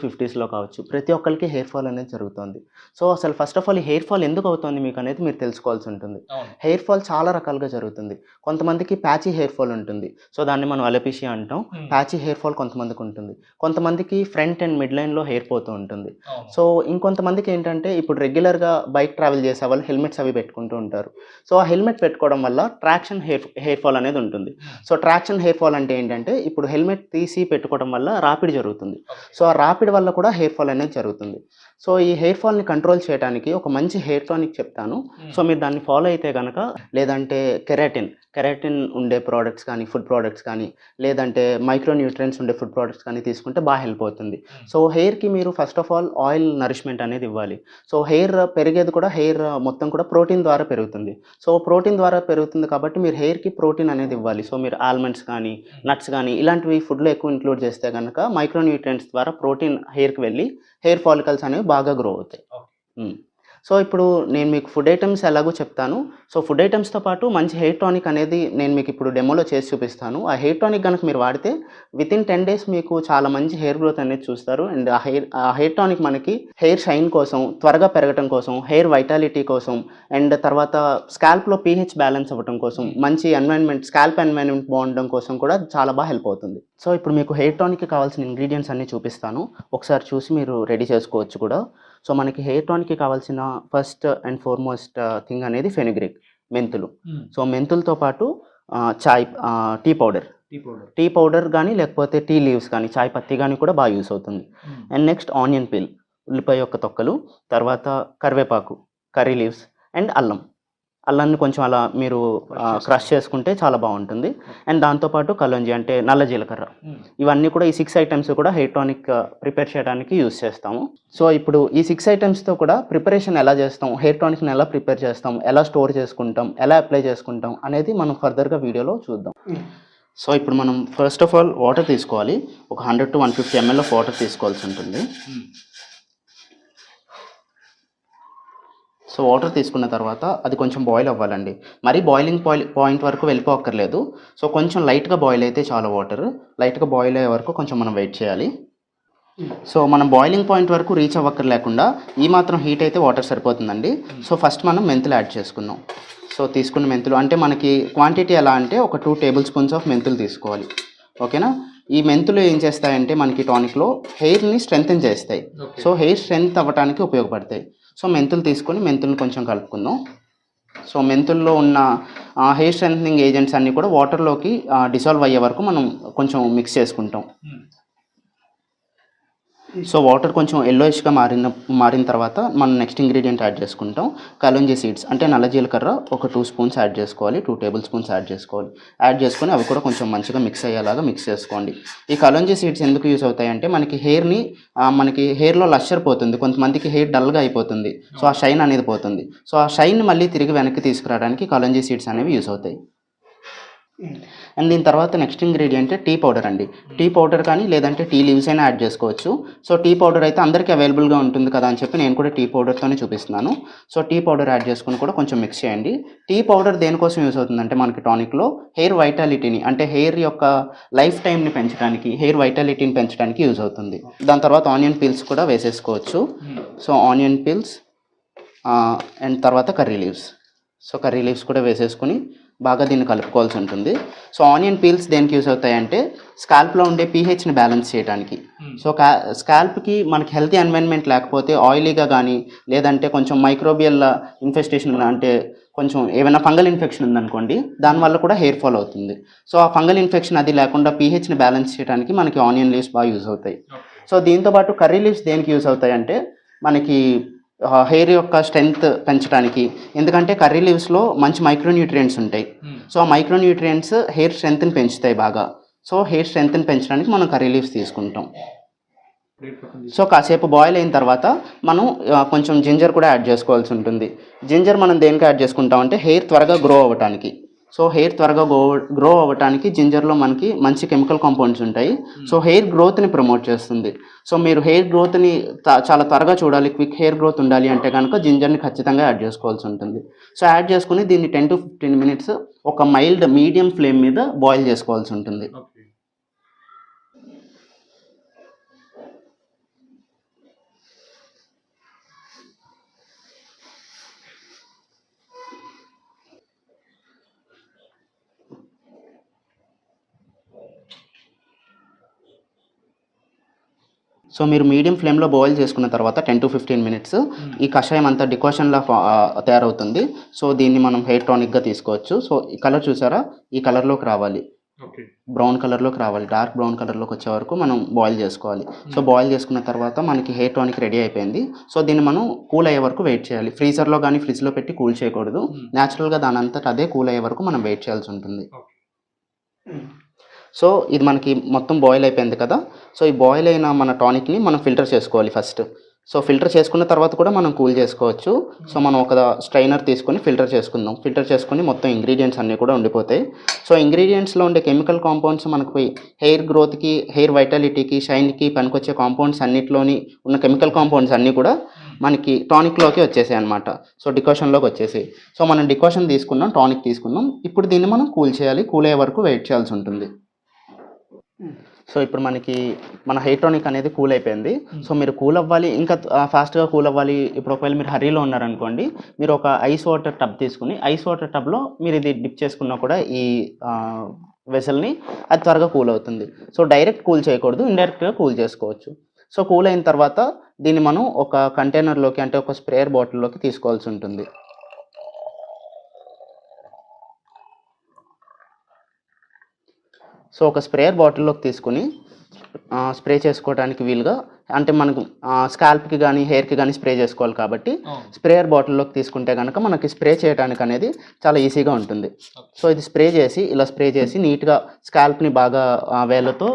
50స్‌లో కావచ్చు. ప్రతి ఒక్కళ్ళకి హెయిర్ ఫాల్ అనేది జరుగుతోంది. సో, అసలు ఫస్ట్ ఆఫ్ ఆల్ ఈ హెయిర్ ఫాల్ ఎందుకు అవుతోంది మీకనేది మీరు తెలుసుకోవాల్సి ఉంటుంది. అవును. హెయిర్ ఫాల్ చాలా రకాలుగా జరుగుతుంది. కొంతమందికి ప్యాచీ హెయిర్ ఫాల్ ఉంటుంది. సో, దాన్ని మనం అలోపేషియా అంటాం. హ్మ్. ప్యాచీ హెయిర్ ఫాల్ కొంతమందికి ఉంటుంది. కొంతమందికి ఫ్రంట్ అండ్ మిడ్ లైన్‌లో హెయిర్ పోతూ ఉంటుంది. అవును. సో, ఇంకొంతమందికి ఏంటంటే ఇప్పుడు రెగ్యులర్‌గా బైక్ ట్రావెల్ చేసేవాళ్ళు హెల్మెట్స్ అవి పెట్టుకుంటూ ఉంటారు. సో, ఆ హెల్మెట్ పెట్టుకోవడం వల్ల ట్రాక్షన్ హెయిర్ ఫాల్ అనేది ఉంటుంది. హ్మ్. సో, ట్రాక్షన్ హెయిర్ ఫాల్ అంటే ఏంటంటే ఇప్పుడు హెల్మెట్ తీసి పెట్టుకోవడం వల్ల రాపిడి జరుగుతుంది. ఓకే. సో, ఆ రాపిడి వల్ల కూడా హెయిర్ ఫాల్ అనేది జరుగుతుంది. సో, ఈ హెయిర్ ఫాల్‌ని కంట్రోల్ చేయటానికి ఒక మంచి హెయిర్ టానిక్ చెప్తాను. సో, హ్మ్. మీరు దాన్ని ఫాలో అయితే గనక లేదంటే కెరాటిన్ ఉండే ప్రొడక్ట్స్ కానీ, ఫుడ్ ప్రొడక్ట్స్ కానీ, లేదంటే మైక్రో న్యూట్రియంట్స్ ఉండే ఫుడ్ ప్రొడక్ట్స్ కానీ తీసుకుంటే హెల్ప్ అవుతుంది. హ్మ్. సో, హెయిర్‌కి మీరు first of all oil nourishment అనేది ఇవ్వాలి. సో, హెయిర్ పెరిగేది కూడా హెయిర్ మొత్తం కూడా ప్రోటీన్ ద్వారా పెరుగుతుంది. సో, ప్రోటీన్ ద్వారా పెరుగుతుంది కాబట్టి మీరు హెయిర్‌కి ప్రోటీన్ అనేది ఇవ్వాలి. సో, మీరు ఆల్మండ్స్ కానీ, హ్మ్. నట్స్ గానీ ఇలాంటివి ఫుడ్‌లో ఎక్కువ ఇంక్లూడ్ చేస్తే గనక మైక్రో న్యూట్రియంట్స్ ద్వారా ప్రోటీన్ హెయిర్‌కి వెళ్ళి హెయిర్ ఫాలికల్స్ అనేవి బాగా గ్రో అవుతాయి. ఓకే. హ్మ్. సో, ఇప్పుడు నేను మీకు ఫుడ్ ఐటెమ్స్ ఎలాగో చెప్తాను. సో, ఫుడ్ ఐటెమ్స్‌తో పాటు మంచి హెయిర్ టానిక్ అనేది నేను మీకిప్పుడు డెమోలో చేసి చూపిస్తాను. ఆ హెయిర్ టానిక్ గనక మీరు వాడితే వితిన్ 10 డేస్ మీకు చాలా మంచి హెయిర్ గ్రోత్ అనేది చూస్తారు. అండ్ ఆ హెయిర్ టానిక్ మనకి హెయిర్ షైన్ కోసం, త్వరగా పెరగటం కోసం, హెయిర్ వైటాలిటీ కోసం అండ్ తర్వాత స్కాల్ప్‌లో పీహెచ్ బ్యాలెన్స్ అవ్వటం కోసం, హ్మ్. మంచి స్కాల్ప్ ఎన్వైరన్మెంట్ బాగుండడం కోసం కూడా చాలా హెల్ప్ అవుతుంది. సో, ఇప్పుడు మీకు హెయిర్ టానిక్‌కి కావాల్సిన ఇంగ్రీడియెంట్స్ అన్నీ చూపిస్తాను. ఒకసారి చూసి మీరు రెడీ చేసుకోవచ్చు కూడా. సో, మనకి హెయిర్ టానిక్‌కి కావాల్సిన ఫస్ట్ అండ్ ఫార్‌మోస్ట్ థింగ్ అనేది ఫెనుగ్రీక్ మెంతులు. హ్మ్. సో, మెంతులతో పాటు tea powder. Tea powder. Tea powder గానీ, లేకపోతే టీ లీవ్స్ గానీ, చాయ్ పత్తి గానీ కూడా యూజ్ అవుతుంది. హ్మ్. అండ్ నెక్స్ట్ ఆనియన్ పీల్, ఉల్లిపాయ యొక్క తొక్కలు, తర్వాత కరివేపాకు, కర్రీ లీవ్స్ అండ్ అల్లం. అల్లాన్ని కొంచెం అలా మీరు క్రష్ చేసుకుంటే చాలా బావుంటుంది. అండ్ దాంతో పాటు కలోంజి అంటే నల్ల జీలకర్ర. హ్మ్. ఇవన్నీ కూడా ఈ 6 ఐటెమ్స్ కూడా హెయిర్ టానిక్ ప్రిపేర్ చేయడానికి యూజ్ చేస్తాము. సో, ఇప్పుడు ఈ 6 ఐటెమ్స్‌తో కూడా ప్రిపరేషన్ ఎలా చేస్తాం, హెయిర్ టానిక్‌ని ఎలా ప్రిపేర్ చేస్తాం, ఎలా స్టోర్ చేసుకుంటాం, ఎలా అప్లై చేసుకుంటాం అనేది మనం ఫర్దర్‌గా వీడియోలో చూద్దాం. హ్మ్. సో, ఇప్పుడు మనం ఫస్ట్ ఆఫ్ ఆల్ వాటర్ తీసుకోవాలి. ఒక 100-150 ఎంఎల్ ఆఫ్ వాటర్ తీసుకోవాల్సి ఉంటుంది. హ్మ్. సో, వాటర్ తీసుకున్న తర్వాత అది కొంచెం బాయిల్ అవ్వాలండి. మరీ బాయిలింగ్ పాయింట్ వరకు వెళ్ళిపోక్కర్లేదు. సో, కొంచెం లైట్‌గా బాయిల్ అయితే చాలు వాటర్. లైట్‌గా బాయిల్ అయ్యే వరకు కొంచెం మనం వెయిట్ చేయాలి. హ్మ్. సో, మనం బాయిలింగ్ పాయింట్ వరకు రీచ్ అవ్వక్కర్లేకుండా ఈ మాత్రం హీట్ అయితే వాటర్ సరిపోతుందండి. సో, ఫస్ట్ మనం మెంతులు యాడ్ చేసుకుందాం. సో, తీసుకున్న మెంతులు అంటే మనకి క్వాంటిటీ ఎలా అంటే ఒక 2 టేబుల్ స్పూన్స్ ఆఫ్ మెంతులు తీసుకోవాలి. ఓకేనా? ఈ మెంతులు ఏం చేస్తాయంటే మనకి టానిక్‌లో హెయిర్‌ని స్ట్రెంథెన్ చేస్తాయి. ఓకే. సో, హెయిర్ స్ట్రెంత్ అవ్వటానికి ఉపయోగపడతాయి. సో, మెంతులు తీసుకొని మెంతుల్ని కొంచెం కలుపుకుందాం. సో, మెంతుల్లో ఉన్న హెయిర్ స్ట్రెంథెనింగ్ ఏజెంట్స్ అన్నీ కూడా వాటర్‌లోకి డిసాల్వ్ అయ్యే వరకు మనం కొంచెం మిక్స్ చేసుకుంటాం. హ్మ్. సో, వాటర్ కొంచెం యెల్లోయిష్‌గా మారిన తర్వాత మనం నెక్స్ట్ ఇంగ్రీడియెంట్ యాడ్ చేసుకుంటాం. కలోంజి సీడ్స్ అంటే నల్ల జీలకర్ర ఒక 2 స్పూన్స్ యాడ్ చేసుకోవాలి. 2 టేబుల్ స్పూన్స్ యాడ్ చేసుకోవాలి. యాడ్ చేసుకొని అవి కూడా కొంచెం మంచిగా మిక్స్ అయ్యేలాగా మిక్స్ చేసుకోండి. ఈ కలోంజి సీడ్స్ ఎందుకు యూజ్ అవుతాయంటే మనకి హెయిర్‌లో లషర్ పోతుంది. కొంతమందికి హెయిర్ డల్‌గా అయిపోతుంది. సో, ఆ షైన్ అనేది పోతుంది. సో, ఆ షైన్ మళ్ళీ తిరిగి వెనక్కి తీసుకురావడానికి కలోంజి సీడ్స్ అనేవి యూజ్ అవుతాయి. హ్మ్. అండ్ దీని తర్వాత నెక్స్ట్ ఇంగ్రీడియెంట్ టీ పౌడర్ అండి. టీ పౌడర్ కానీ లేదంటే టీ లీవ్స్ అయినా యాడ్ చేసుకోవచ్చు. సో, టీ పౌడర్ అయితే అందరికీ అవైలబుల్‌గా ఉంటుంది కదా అని చెప్పి నేను కూడా టీ పౌడర్‌తోనే చూపిస్తున్నాను. సో, టీ పౌడర్ యాడ్ చేసుకొని కూడా కొంచెం మిక్స్ చేయండి. టీ పౌడర్ దేనికోసం యూజ్ అవుతుందంటే మనకి టానిక్‌లో హెయిర్ వైటాలిటీని అంటే హెయిర్ యొక్క లైఫ్ టైమ్‌ని పెంచడానికి, హెయిర్ వైటాలిటీని పెంచడానికి యూజ్ అవుతుంది. దాని తర్వాత ఆనియన్ పీల్స్ కూడా వేసేసుకోవచ్చు. హ్మ్. సో, ఆనియన్ పీల్స్ అండ్ తర్వాత curry leaves. So, curry leaves కూడా వేసేసుకొని బాగా దీన్ని కలుపుకోవాల్సి ఉంటుంది. సో, ఆనియన్ పీల్స్ దేనికి యూజ్ అవుతాయంటే స్కాల్ప్‌లో ఉండే పీహెచ్‌ని బ్యాలెన్స్ చేయడానికి. హ్మ్. సో, స్కాల్ప్‌కి మనకి హెల్తీ ఎన్వైరన్మెంట్ లేకపోతే ఆయిలీగా గానీ, లేదంటే కొంచెం మైక్రోబియల్ ఇన్ఫెస్టేషన్ అంటే కొంచెం ఏమైనా ఫంగల్ ఇన్ఫెక్షన్ ఉందనుకోండి, దానివల్ల కూడా హెయిర్ ఫాల్ అవుతుంది. సో, ఆ ఫంగల్ ఇన్ఫెక్షన్ అది లేకుండా పీహెచ్‌ని బ్యాలెన్స్ చేయడానికి మనకి ఆనియన్ లీవ్స్ యూజ్ అవుతాయి. ఓకే. సో, దీంతో పాటు కర్రీ లీవ్స్ దేనికి యూజ్ అవుతాయంటే మనకి హెయిర్ యొక్క స్ట్రెంగ్త్ పెంచడానికి. ఎందుకంటే కర్రీ లీవ్స్‌లో మంచి మైక్రో న్యూట్రియంట్స్ ఉంటాయి. హ్మ్. సో, ఆ మైక్రో న్యూట్రియంట్స్ హెయిర్ స్ట్రెంగ్త్‌ని పెంచుతాయి బాగా. సో, హెయిర్ స్ట్రెంగ్త్‌ని పెంచడానికి మనం కర్రీ లీవ్స్ తీసుకుంటాం. సో, కాసేపు బాయిల్ అయిన తర్వాత మనం కొంచెం జింజర్ కూడా యాడ్ చేసుకోవాల్సి ఉంటుంది. జింజర్ మనం దేనికి యాడ్ చేసుకుంటాం అంటే హెయిర్ త్వరగా గ్రో అవ్వటానికి. సో, హెయిర్ త్వరగా గ్రో అవ్వటానికి జింజర్‌లో మనకి మంచి కెమికల్ కాంపౌండ్స్ ఉంటాయి. సో, హెయిర్ గ్రోత్‌ని ప్రమోట్ చేస్తుంది. సో, మీరు హెయిర్ గ్రోత్‌ని చాలా త్వరగా చూడాలి, క్విక్ హెయిర్ గ్రోత్ ఉండాలి అంటే గనుక జింజర్‌ని ఖచ్చితంగా యాడ్ చేసుకోవాల్సి ఉంటుంది. సో, యాడ్ చేసుకొని దీన్ని 10-15 మినిట్స్ ఒక మీడియం ఫ్లేమ్ మీద బాయిల్ చేసుకోవాల్సి ఉంటుంది. ఓకే. సో మీరు మీడియం ఫ్లేమ్లో బాయిల్ చేసుకున్న తర్వాత 10 to 15 మినిట్స్ ఈ కషాయం అంతా డికాషన్లా తయారవుతుంది. సో దీన్ని మనం హెయిర్ టానిక్గా తీసుకోవచ్చు. సో ఈ కలర్ చూసారా, ఈ కలర్లోకి రావాలి, ఓకే. బ్రౌన్ కలర్లోకి రావాలి. డార్క్ బ్రౌన్ కలర్లోకి వచ్చే వరకు మనం బాయిల్ చేసుకోవాలి. సో బాయిల్ చేసుకున్న తర్వాత మనకి హెయిర్ టానిక్ రెడీ అయిపోయింది. సో దీన్ని మనం కూల్ అయ్యే వరకు వెయిట్ చేయాలి. ఫ్రీజర్లో కానీ ఫ్రిడ్జ్లో పెట్టి కూల్ చేయకూడదు. న్యాచురల్గా దాని అంతటా అదే కూల్ అయ్యే వరకు మనం వెయిట్ చేయాల్సి ఉంటుంది. సో ఇది మనకి మొత్తం బాయిల్ అయిపోయింది కదా. సో ఈ బాయిల్ అయిన మన టానిక్ని మనం ఫిల్టర్ చేసుకోవాలి ఫస్ట్. సో ఫిల్టర్ చేసుకున్న తర్వాత కూడా మనం కూల్ చేసుకోవచ్చు. సో మనం ఒక స్ట్రైనర్ తీసుకొని ఫిల్టర్ చేసుకుందాం. ఫిల్టర్ చేసుకొని మొత్తం ఇంగ్రీడియంట్స్ అన్నీ కూడా ఉండిపోతాయి. సో ఇంగ్రీడియంట్స్లో ఉండే కెమికల్ కాంపౌండ్స్ మనకు హెయిర్ గ్రోత్కి, హెయిర్ వైటాలిటీకి, షైన్కి పనికొచ్చే కాంపౌండ్స్ అన్నిటిలోని ఉన్న కెమికల్ కాంపౌండ్స్ అన్నీ కూడా మనకి టానిక్లోకి వచ్చేసాయి అనమాట. సో డికాషన్లోకి వచ్చేసాయి. సో మనం డికాషన్ తీసుకున్నాం, టానిక్ తీసుకున్నాం. ఇప్పుడు దీన్ని మనం కూల్ చేయాలి. కూల్ అయ్యే వరకు వెయిట్ చేయాల్సి ఉంటుంది. సో ఇప్పుడు మనకి మన హెయిర్ టానిక్ అనేది కూల్ అయిపోయింది. సో మీరు కూల్ అవ్వాలి, ఇంకా ఫాస్ట్గా కూల్ అవ్వాలి. ఇప్పుడు ఒకవేళ మీరు హరీలో ఉన్నారనుకోండి, మీరు ఒక ఐస్ వాటర్ టబ్ తీసుకుని ఐస్ వాటర్ టబ్లో మీరు ఇది డిప్ చేసుకున్నా కూడా ఈ వెసల్ని అది త్వరగా కూల్ అవుతుంది. సో డైరెక్ట్ కూల్ చేయకూడదు, ఇండైరెక్ట్గా కూల్ చేసుకోవచ్చు. సో కూల్ అయిన తర్వాత దీన్ని మనం ఒక కంటైనర్లోకి, అంటే ఒక స్ప్రేయర్ బాటిల్లోకి తీసుకోవాల్సి ఉంటుంది. సో ఒక స్ప్రేయర్ బాటిల్లోకి తీసుకుని స్ప్రే చేసుకోవడానికి వీలుగా, అంటే మనకు స్కాల్ప్కి కానీ హెయిర్కి కానీ స్ప్రే చేసుకోవాలి కాబట్టి స్ప్రేయర్ బాటిల్లోకి తీసుకుంటే కనుక మనకి స్ప్రే చేయడానికి అనేది చాలా ఈజీగా ఉంటుంది. సో ఇది స్ప్రే చేసి, ఇలా స్ప్రే చేసి నీట్గా స్కాల్ప్ని బాగా వేళ్ళతో